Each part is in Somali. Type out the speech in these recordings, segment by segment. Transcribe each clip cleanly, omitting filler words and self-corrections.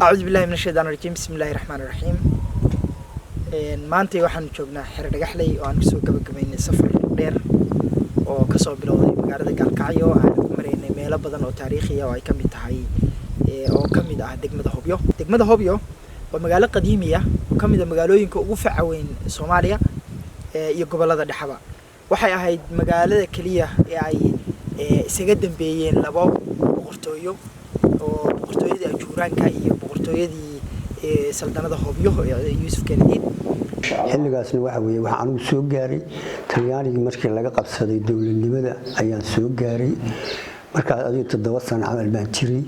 أعوذ بالله من الشيطان الرجيم بسم الله الرحمن الرحيم maanta waxaan joognaa xeer dhagaxley oo aan ku soo gabagabeynay safar dheer oo ka soo bilowday magaalada Galkacyo aan ku mareynay meelo badan oo taariikhi ah oo ay kamid tahay oo kamid ah degmada Hobyo waa magaalo qadiimi ah oo kamid ah magaalooyinka ugu faca weyn Soomaaliya iyo gobolada dhaxaba waxay ahayd magaalada kaliya ee ay isaga dambeeyeen labo boqortooyo oo boqortooyadii Ajuuraanka iyo boqortooyadii saldanada Hobyo ee Yuusuf Kennedy xilligaasna waxa weeye waxa aanu soo gaaray Talyaanigii markii laga qabsaday dawladnimada ayaan soo gaaray marka adiga 7 sano amal baan jiray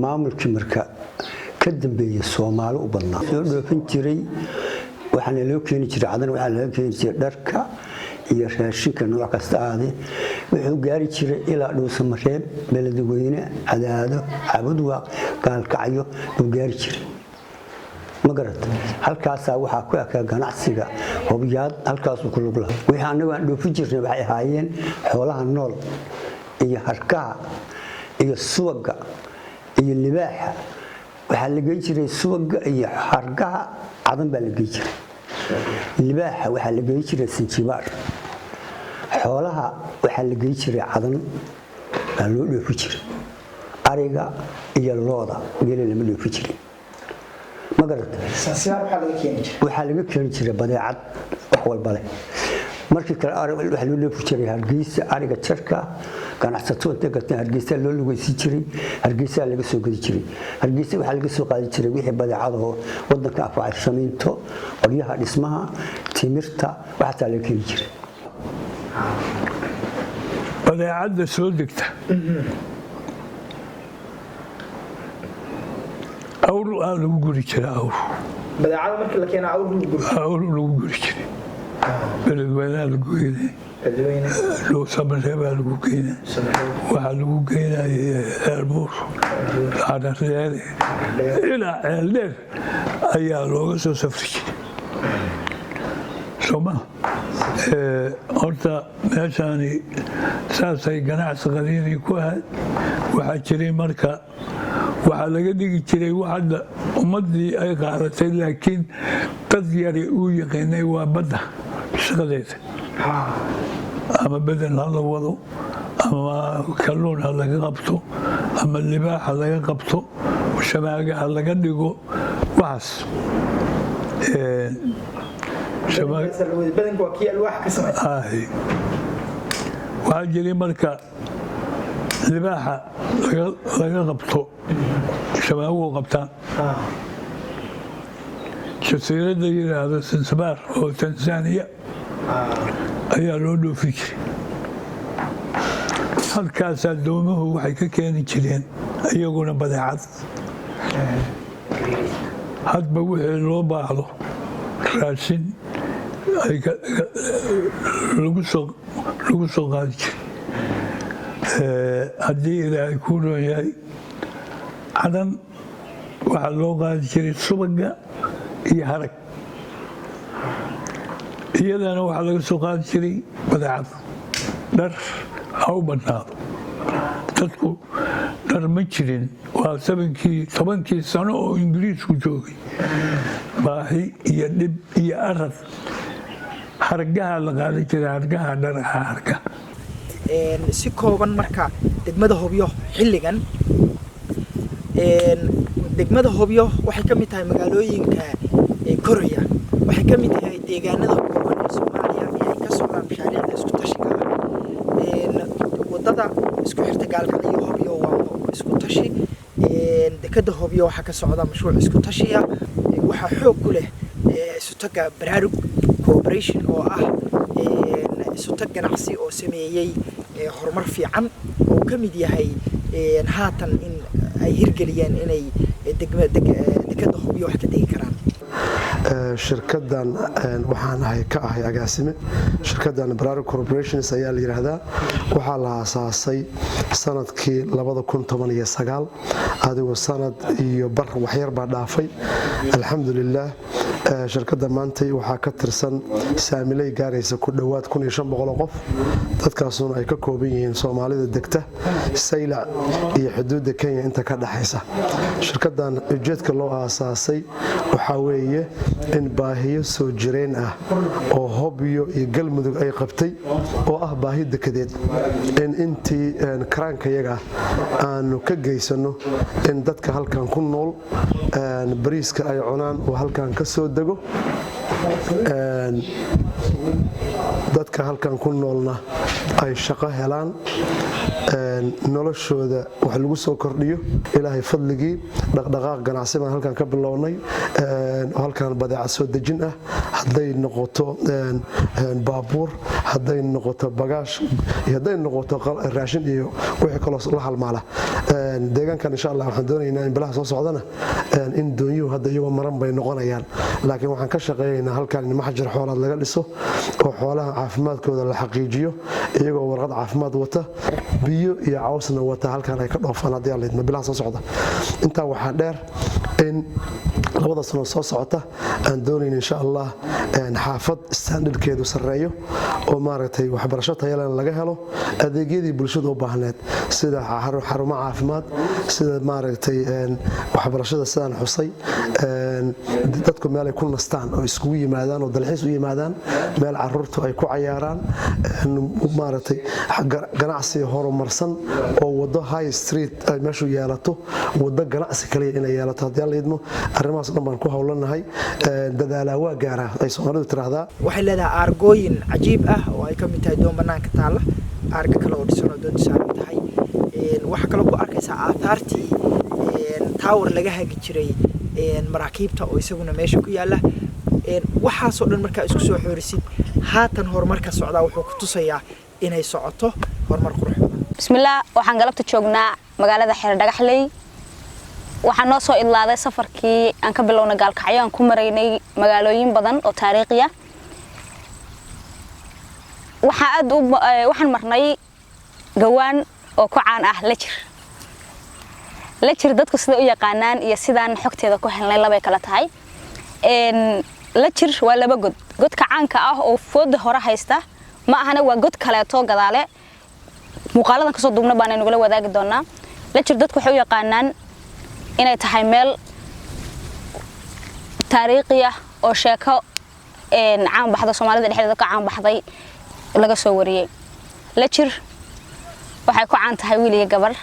maamulkii marka ka dambeeyay Soomaali u badnaa soo dhoofin jiray waxaana loo keeni jiray cadan waxa loo keeni jiray dharka iyo raashinka nooc kasta aade wuxuu gaari jiray ilaa Dhuuso Mareeb Beledweyne Cadaado Cabudwa Galkacyo uu gaari jiray magarad halkaas waxa ku aka ganacsiga Hobyaad halkaas ku lug lahaa wixii anagu aan dhoofin jirnay waxay ahaayeen xoolaha nool iyo harkaha iyo suuga iyo libaaxa waxa la geey jiray suuga iyo harkaha cadan baa la geey jiray libaaxa waxa la geey jiray Sinjibaar xoolaha waxa la geey jiray cadan baa loo dhoofin jiray ariga iyo looda geela lama dhoofin jiray magarad waxa laga keeni jiray badeecad wax walba leh markii kale ariga waxa loo dhoofin jiray Hargeysa ariga jarka ganacsato inta gartay Hargeysa loo lugaysi jiray Hargeysa laga soo gadi jiray Hargeysa waxa laga soo qaadi jiray wixii badeecad oo wadanka afaac samaynto qoryaha dhismaha timirta waxa laga keeni jiray badeecada soo degta أول لو قولي كذا بدأ عالم مثل لك أنا أول لو قولي كذا بلدوينا لو قولي لو سمر هبا لو قولي واحد لو قولي البوس هذا سياري إلى الليل أيها لو قصة سفري سوما أرتا ماشاني ساسي قناع صغيري كوهد وحاجري مركا waxa laga dhigi jiray waxa ummadii ay qaadatay laakiin dad yar uu yaqaanay waa badda shaqadeeda ama badan la wado ama kalluun laga qabto ama libaax laga qabto shabaaga laga dhigo waas shabaaga badan waa kii alwaax ka sameeyay waxa jiray marka libaaxa laga qabto shabaabku qabtaan jasiiradda yiraahdo Zanzibar oo Tanzania ayaa loo dhoofin jiray halkaas doomuhu waxay ka keeni jireen iyaguna badeecad hadba wixii loo baahdo raashin ay lagu soo qaadi jiray haddii ilaahay ku leeyahay cadan waxa loo qaadi jiray subaga iyo harag iyadana waxa laga soo qaadi jiray badeecad dhar aw badnaado dadku dhar ma jirin waa 7 sano oo Ingiriisku joogay baahi iyo dhib iyo arad hargaha la qaadi jiray hargaha dharka si kooban marka degmada Hobyo xilligan degmada Hobyo waxay kamid tahay magaalooyinka Korea waxay kamid tahay deegaanada kooban ee Soomaaliya ee ka socdaan mashaariicda isku tashiga wadada isku xirta Galkacyo Hobyo waa isku tashi dekada Hobyo waxa ka socda mashruuc isku tashi ah waxa xoog ku leh Sutaga Baraarug Corporation oo ah Sutaga ganacsi oo sameeyay horumar fiican oo kamid yahay haatan in ay hirgeliyeen inay dekada Hobyo wax ka dhigi karaan shirkadan waxaan ka ahay agaasime shirkadan Baraarug Corporations ayaa la yiraahdaa waxa la aasaasay sanadkii 2019 adigoo sanad iyo bar wax yar baa dhaafay alxamdulillah shirkadda maantay waxaa ka tirsan saamiley gaaraysa ku dhowaad 1500 qof dadkaasuna ay ka kooban yihiin Soomaalida degta Saylac iyo xuduudda Kenya inta ka dhaxaysa shirkaddan ujeedka loo aasaasay waxa weeye in baahiyo soo jireen ah oo Hobyo iyo Galmudug ay qabtay oo ah baahi dekedeed in intii karaankayaga aanu ka geysano in dadka halkan ku nool bariiska ay cunaan oo halkan ka soo dago dadka halkan ku noolna ay shaqo helaan noloshooda wax lagu soo kordhiyo ilaahay fadligii dhaqdhaqaaq ganacsi baan halkan ka bilownay halkan badeecad soo dejin ah haday noqoto baabuur haday noqoto bagaash iyo haday noqoto raashin iyo wixii kale la halmaala deegaankan insha Allah waxaan doonaynaa in bilaha soo socdana in doonyo hadda iyagu maran bay noqonayaan laakiin waxaan ka shaqeeynaa halkan in maxjar xoolaad laga dhiso oo xoolaha caafimaadkooda la xaqiijiyo iyagoo warqad caafimaad wata biyo iyo cawsna wata halkan ay ka dhoofaan hadii alla idmo bilaha soo socda inta waxa dheer in labada sano soo socota aan doonayn insha Allah xaafad standardkeedu sareeyo oo maaragtay waxbarasho tayo leh laga helo adeegyadii bulshada u baahneed sida xarumo caafimaad sida maaragtay waxbarashada sidaan xusay dadku meel ay ku nastaan oo isku yimaadaan oo dalxiis u yimaadaan meel carruurtu ay ku cayaaraan maaragtay ganacsi horumarsan oo wado high street ay meeshu yeelato wado ganacsi kale inay yeelato hadii la idmo arrimahaas dhan baan ku hawlanahay dadaala waa gaara ay Soomaalidu tiraahdaa waxay leedahay argooyin cajiib ah oo ay ka mid tahay doon banaanka taala arga kale oo dhisan oo doon saaran tahay waxa kale ku arkaysaa aathartii tower laga hagi jiray maraakiibta oo isaguna meesha ku yaala waxaas oo dhan marka isku soo xoorisid haatan horumarka socdaa wuxuu ku tusayaa inay socoto horumar qurux badan bismillaah waxaan galabta joognaa magaalada Xeer Dhagaxley waxaan noo soo idlaaday safarkii aan ka bilownay Gaalkacyo aan ku maraynay magaalooyin badan oo taariikhi ah waxaan marnay gawaan oo ku caan ah Lajir dadku sida u yaqaanaan iyo sidaan xogteeda ku helnay laba kala tahay Lajir waa laba godka caanka ah oo fooda hore haysta ma ahana waa god kale oo gadaale muuqaaladan ka soo duubna baan inagula wadaagi doonaa Lajir dadku waxay u yaqaanaan inay tahay meel taariikhi ah oo sheeko caan baxda Soomaalida dhexdeeda ka caan baxday laga soo wariyay Lajir waxay ku caan tahay wiil iyo gabar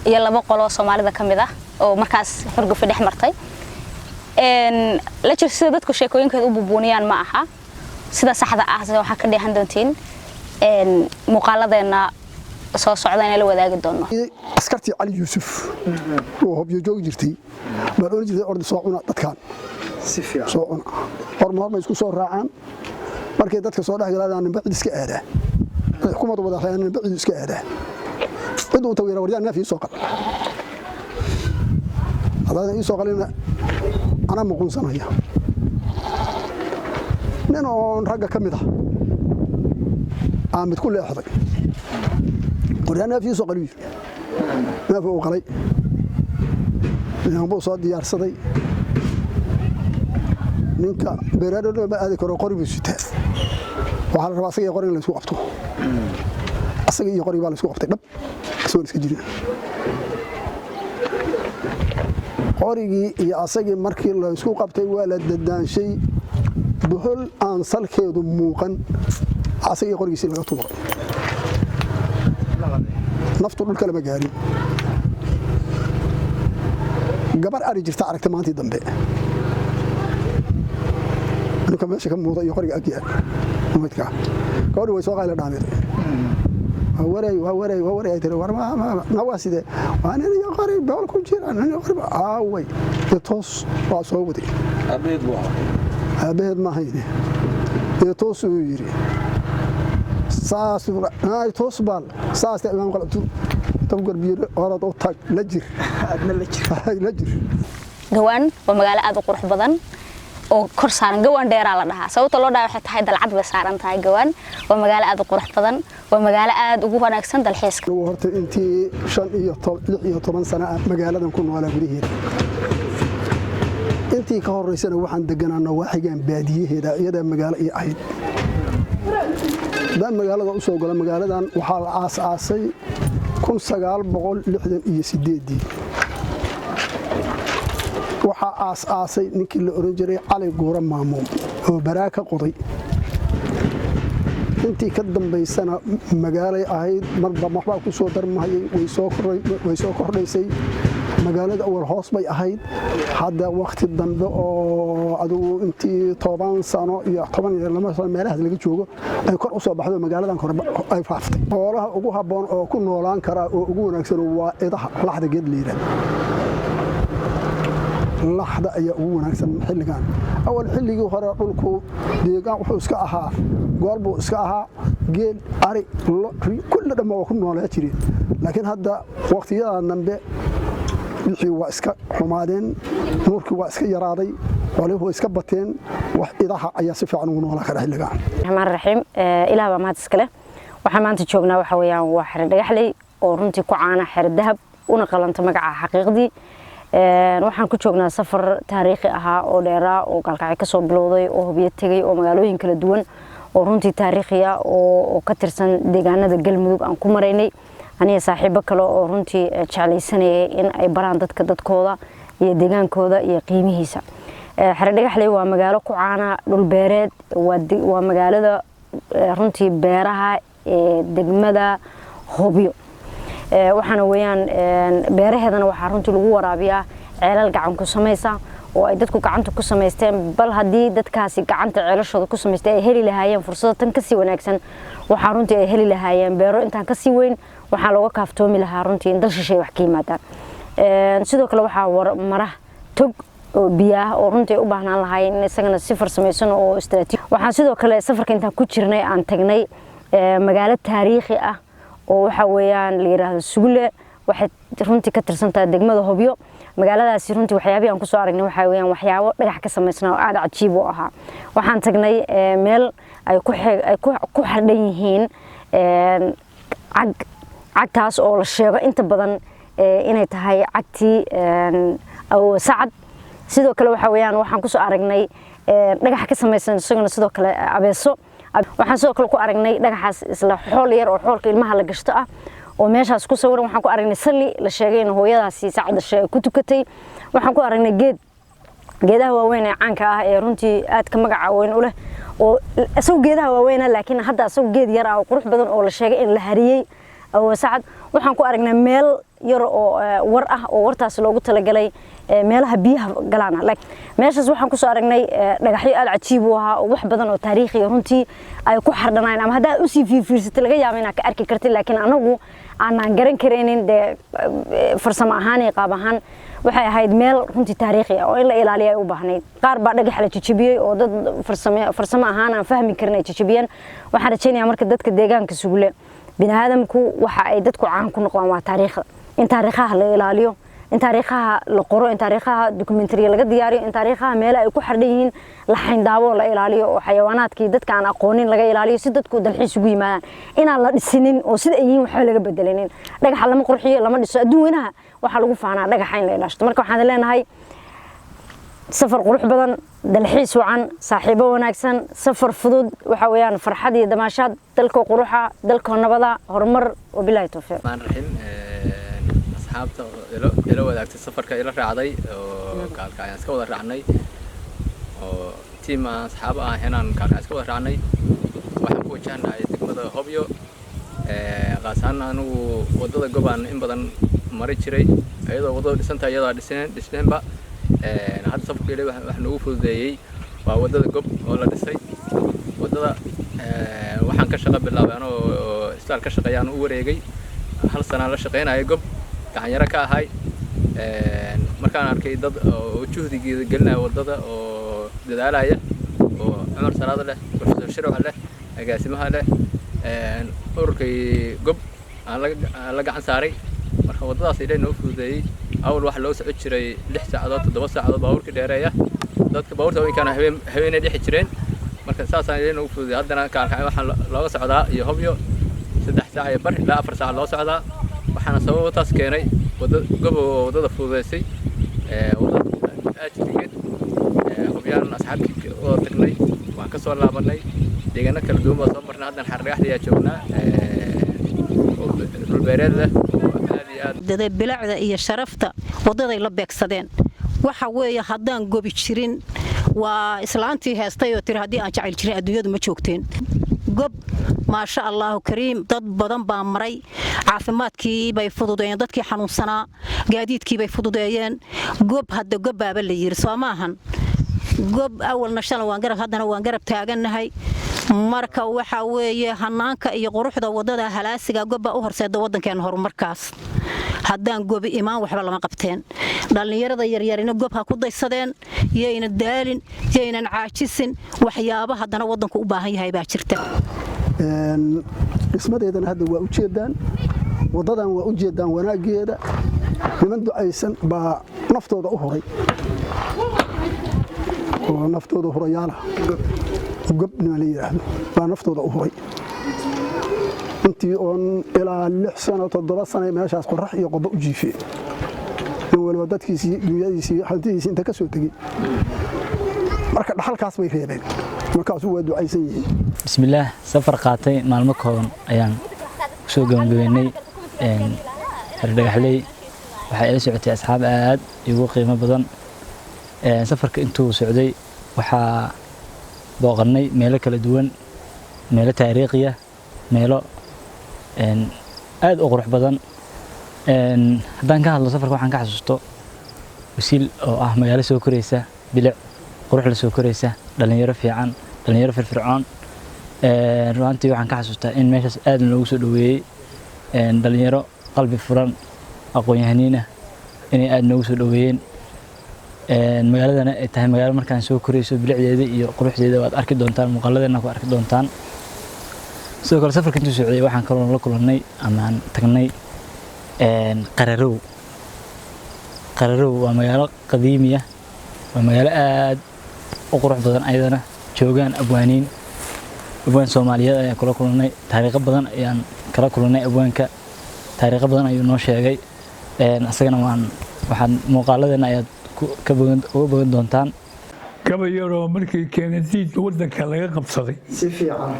iyo laba qolo Soomaalida kamid ah oo markaas xurguf dhex martay Lajir sida dadku sheekooyinkooda u buubuniyaan ma aha sida saxda ah waxa ka dheehan doontiin muuqaaladeena soo socdaan la wadaagi doono askartii Ali Yuusuf oo Hobyo joog jirtay bal oo jirtay ordi soo cuna dadkan si fiican soo cuna hormar ma isku soo raacaan markay dadka soo dhaxgalaan bacid iska aada xukuumaddu wada xayaan bacid iska aada ciduu tawira wariyaan nafi soo qal hada ay soo qalina ana muqun samaya nino ragga kamid ah aamid ku leexday wariyaan nafi soo qalbi nafi oo qalay inaan boo soo diyaarsaday ninka beerado ma aadi karo qori buu sitaa waxa la rabaa asaga qori la isku qabto asaga iyo qori baa la isku qabtay dhab soo iska jirin qorigii iyo asagii markii la isku qabtay waa la dadaanshay buhol aan salkeedu muuqan asaga iyo qorigiisa laga tuuray naftu dhulka lama gaarin gabar ari jirta aragtay maantii dambe ninka meesha ka muuqda iyo qoriga agiya umidka gabadhu way soo qayla dhaamid waa waray tiri war ma nawaaside waan inay qori bool ku jiraan inay qori aaway toos waa soo waday abeed ma hayne toos uu yiri saas ay toos bal saas imaan qalabtu tawgar biir orad oo tag Lajir adna Lajir gawaan waa magaalo aad u qurux badan oo kor saaran gawaan dheer la dhahaa sababta loo dhahay waxay tahay dalcad bay saaran tahay gawaan waa magaalo aad u qurux badan waa magaalo aad ugu wanaagsan dalxiiska horta intii 5 iyo 10 sano magaaladan ku noolaa gurigeeda intii ka horeysana waxaan deganaana waaxigan baadiyaheeda iyada magaalo ay ahayd dad magaalada u soo gala magaaladan waxaa la aasaasay 1968 waxaa aasaasay ninkii la oran jiray Cali Guura Maamuum oo baraaka qoday intii ka dambeysana magaalay ahayd marba waxba ku soo darmayay way soo kordhaysay magaalada awal hoos bay ahayd hadda waqti dambe oo adigu intii 10 sano iyo 12 sano meelaha laga joogo ay kor u soo baxdo magaaladan kor ay faaftay xoolaha ugu haboon oo ku noolaan kara oo ugu wanaagsan waa idaha laxda geed leeyahay laxda ayaa ugu wanaagsan xilligan awal xilligii hore dhulku deegaan wuxuu iska ahaa goolbu iska ahaa geel ari kullu dhama ku noolaa jireen laakiin hadda waqtiyadan dambe wixii waa iska xumaadeen nuurkii waa iska yaraaday xooluhu way iska bateen wax idaha ayaa si fiican ugu noolaa kara xilligan Rahmaan Rahiim ilaaha baa mahad iskale waxa maanta joognaa waxa weeyaan waa xir dhagaxley oo runtii ku caana xir dahab una qalanta magaca xaqiiqdii waxaan ku joognaa safar taariikhi ah oo dheeraa oo galkacay ka soo bilowday oo hubiye tagay oo magaalooyin kala duwan oo runtii taariikhi ah oo ka tirsan deegaanada Galmudug aan ku mareynay aniga saaxiibo kale oo runtii jeclaysanayay in ay baraan dadkooda iyo deegaankooda iyo qiimihiisa xir dhagaxley waa magaalo ku caana dhul beereed waa magaalada runtii beeraha ee degmada Hobyo waxaana weeyaan beeraheedana waxa runtii lagu waraabiyaa ceelal gacan ku sameeysa oo ay dadku gacanta ku sameysteen bal hadii dadkaasi gacanta ceelashooda ku sameystay ay heli lahaayeen fursad tan ka sii wanaagsan waxa runtii ay heli lahaayeen beero intaan ka sii weyn waxa looga kaaftoomi lahaa runtii in dal shisheeye wax ka yimaadaan sidoo kale waxa mara tog oo biyaha oo runtii u baahnaan lahaayeen in isagana si farsameysan oo istiraatiiji waxaan sidoo kale safarka intaan ku jirnay aan tagnay magaalo taariikhi ah oo waxa weeyaan la yiraahdo Sugle waxay runtii ka tirsantaa degmada Hobyo magaaladaasi runtii waxyaabaha aan ku soo aragnay waxa weeyaan waxyaabo dhagax ka sameysnaa oo aad cajiib u ahaa waxaan tagnay meel ay ku xidhan yihiin cagtaas oo la sheego inta badan inay tahay cagtii oo sacad sidoo kale waxa weeyaan waxaan ku soo aragnay dhagax ka sameysan isaguna sidoo kale abeeso waxaan sidoo kale ku aragnay dhagaxaas isla xool yar oo xoolka ilmaha la gashto ah oo meeshaas ku sawiran waxaan ku aragnay salli la sheegay in hooyadaasi sacad shay ku tukatay waxaan ku aragnay geedaha waaweyn ee caanka ah ee runtii aad ka magaca weyn u leh oo asoo geedaha waaweyn laakiin hadda asoo geed yar ah oo qurux badan oo la sheegay in la hariyay oo sacad waxaan ku aragnay meel yar oo war ah oo wartaas loogu talagalay meelaha biyaha galaana laakiin meeshaas waxaan ku soo aragnay dhagaxyo aad cajiib u ahaa oo wax badan oo taariikhi runtii ay ku xardhanayeen ama hadaa u sii fiirsatay laga yaabo inaad ka arki kartid laakiin anagu aanan garan kareenin de farsamo ahaan iyo qaab ahaan waxay ahayd meel runtii taariikhi ah oo in la ilaaliyo ay u baahnayd qaar baa dhagax la jijibiyay oo dad farsamo ahaan aan fahmi karin ay jijibiyeen waxaan rajaynayaa marka dadka deegaanka Sugle bini'aadamku waxa ay dadku caan ku noqdaan waa taariikhda in taariikhaha la ilaaliyo in taariikhaha la qoro in taariikhaha documentary laga diyaariyo in taariikhaha meel ay ku xardhan yihiin la xayndaabo la ilaaliyo oo xayawaanaadkii dadka aan aqoonin laga ilaaliyo si dadku dalxiis ugu yimaadaan inaan la dhisinin oo sida ay yihiin waxa laga bedelinin dhagaxa lama qurxiyo lama dhiso adduunaha waxa lagu faanaa dhagaxa in la ilaashto marka waxaan leenahay safar qurux badan dalxiis wacan saaxiibo wanaagsan safar fudud waxa weeyaan farxad iyo damaashaad dalka quruxa dalka nabada horumar oo bilaahi tawfiiq asxaabta ila wadaagtay safarka ila raacday oo kaalka ayaan iska wada raacnay oo tiim asxaab ah inaan kaalka iska wada raacnay waxaan ku wajahnahay degmada Hobyo qaasaan anigu wadada gobaan in badan mari jiray ayadoo wadada dhisantay iyadoo dhisneenba hadda safarka ila wax nagu fududeeyay waa wadada gob oo la dhisay wadada waxaan ka shaqo bilaabay anoo istaal ka shaqeeyaan u wareegay hal sano la shaqeynayay gob gacan yara ka ahay markaan arkay dad oo juhdigeeda gelinaya wadada oo dadaalaya oo Umar Salaad leh Professor Shirwax leh agaasimaha leh ururkay gob aan la gacan saaray marka wadadaas ilaa noo fududeeyay awal wax loo socod jiray 6 saacadood 7 saacadood baabuurka dheereeya dadka baabuurta way kana habeenay dhixi jireen marka saas aan ilaa noo fududeeyay haddana kaalkay waxaan looga socdaa iyo Hobyo 3 saac iyo bar ilaa 4 saac loo socdaa waxaana sabab taas keenay wadada gobo wadada fududeysay wadada aad soo laabanay deegaano kala duwan baa soo marnay haddan xardhagaxda ayaa joognaa dhulbeereedda aad iyo aad daday bilacda iyo sharafta wadaday la beegsadeen waxa weeye haddaan gobi jirin waa islaantii heestay oo tiri haddii aan jacayl jirin adduunyadu ma joogteen gob maasha allahu kariim dad badan baa maray caafimaadkii bay fududeeyeen dadkii xanuunsanaa gaadiidkii bay fududeeyeen gob hadda gobbaaba la yiri soo maahan gob awalna shalay waan garab haddana waan garab taagannahay marka waxa weeye hanaanka iyo quruxda wadada halaasiga gobba u horseeda wadankeena horumarkaas haddaan gobi imaan waxba lama qabteen dhalinyarada yaryarina gob ha ku daysadeen yayna daalin yaynan caajisin waxyaabo haddana wadanku u baahan yahay baa jirta dhismadeedana hadda waa u jeedaan wadadan waa u jeedaan wanaageeda niman ducaysan baa naftooda u huray oo naftooda hurayaala gob nima la yiraahdo baa naftooda u huray intii oon ilaa 6 sano 7 sano meeshaas qorax iyo qobo u jiifay in walba dadkiisii dunyadiisii hantidiisii inta ka soo tagay marka dhaxalkaas bay reebeen markaas waa ducaysan yihiin bismillaah safar qaatay maalmo kooban ayaan soo gabagabeynay xardhagaxley waxay ila socotay asxaab aad igu qiimo badan safarka intuu socday waxaa booqannay meelo kala duwan meelo taariikhiya meelo aad u qurux badan haddaan ka hadlo safarka waxaan ka xasuusto wasiil oo ah magaalo soo koraysa bilic qurux la soo koraysa dhalinyaro fiican dhalinyaro firfircoon runtii waxaan ka xasuustaa in meeshaas aad loogu soo dhaweeyay dhalinyaro qalbi furan aqoon-yahaniin ah inay aad noogu soo dhaweeyeen magaaladana ay tahay magaalo markaan soo korayso bilicdeeda iyo quruxdeeda waad arki doontaan muuqaaladeena ku arki doontaan sidoo kale safarka intuu socday waxaan kaloo la kulannay amaan tagnay qararow waa magaalo qadiimiya waa magaalo aad u qurux badan ayadana joogaan abwaaniin Soomaaliyeed ayaan kula kulannay taariikho badan ayaan kala kulannay abwaanka taariikho badan ayuu noo sheegay asagana waxaan muuqaaladeena ayaad uga bogan doontaan gabayaroo markii keenadiidka wadanka laga qabsaday si fiican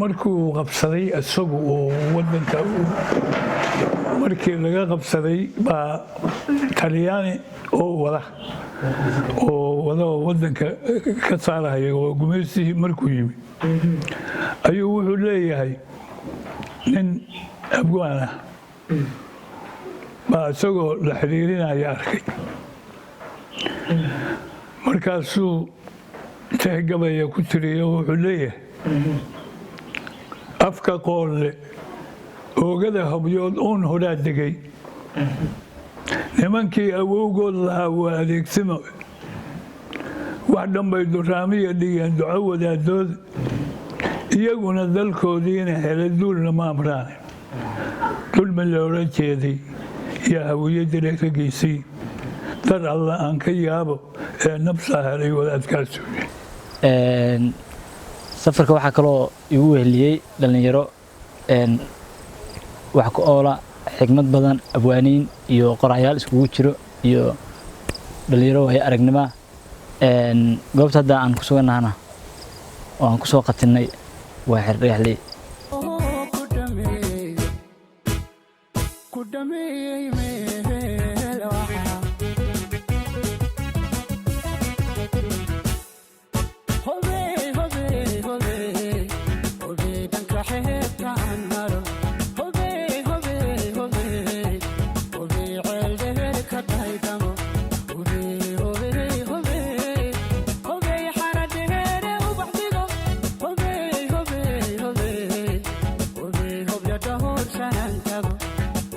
markuu qabsaday isagu oo wadanka markii laga qabsaday baa talyaani oo wada wadanka ka saaraya oo gumeystii markuu yimi ayuu wuxuu leeyahay nin abwaan ah baa isagoo la xiriirinaya arkay markaasuu tehgabaya ku tiriyo wuxuu leeyahay afka qoolle oogada habyood uun horaa degay nimankii awowgood lahaa waa adeegsimo wax dhanbay duraamiya dhigeen duco wadaadooda iyaguna dalkoodiina hele duulna ma amraane dulmi loola jeeday yaa hawiye dile ka geysay dar alla aan ka yaabo ee nabsaa helay wadaadkaasu safarka waxaa kaloo igu weheliyey dhalinyaro wax ku oola xigmad badan abwaaniin iyo qoraayaal iskugu jiro iyo dhalinyaro waayo aragnima goobta hadda aan ku sugannahana oo aan ku soo qatinnay waa xardhagaxley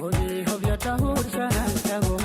Hobi hobya tahur shanantago